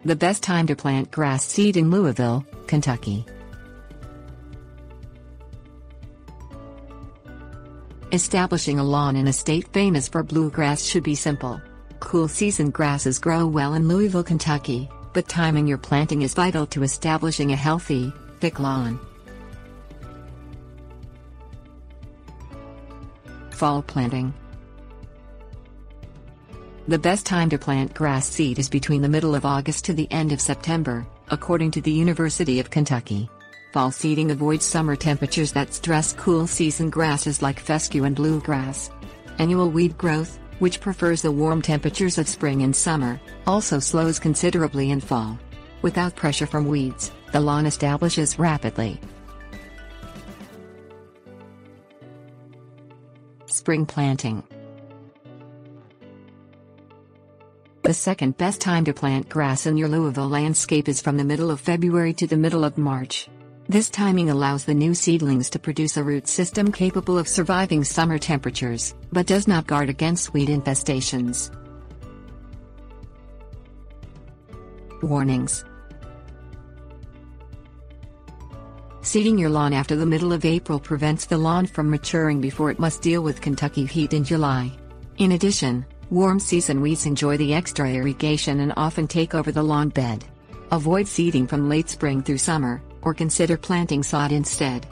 The best time to plant grass seed in Louisville, Kentucky. Establishing a lawn in a state famous for bluegrass should be simple. Cool season grasses grow well in Louisville, Kentucky, but timing your planting is vital to establishing a healthy, thick lawn. Fall planting. The best time to plant grass seed is between the middle of August to the end of September, according to the University of Kentucky. Fall seeding avoids summer temperatures that stress cool season grasses like fescue and bluegrass. Annual weed growth, which prefers the warm temperatures of spring and summer, also slows considerably in fall. Without pressure from weeds, the lawn establishes rapidly. Spring planting. The second best time to plant grass in your Louisville landscape is from the middle of February to the middle of March. This timing allows the new seedlings to produce a root system capable of surviving summer temperatures, but does not guard against weed infestations. Warnings. Seeding your lawn after the middle of April prevents the lawn from maturing before it must deal with Kentucky heat in July. In addition, warm season weeds enjoy the extra irrigation and often take over the lawn bed. Avoid seeding from late spring through summer, or consider planting sod instead.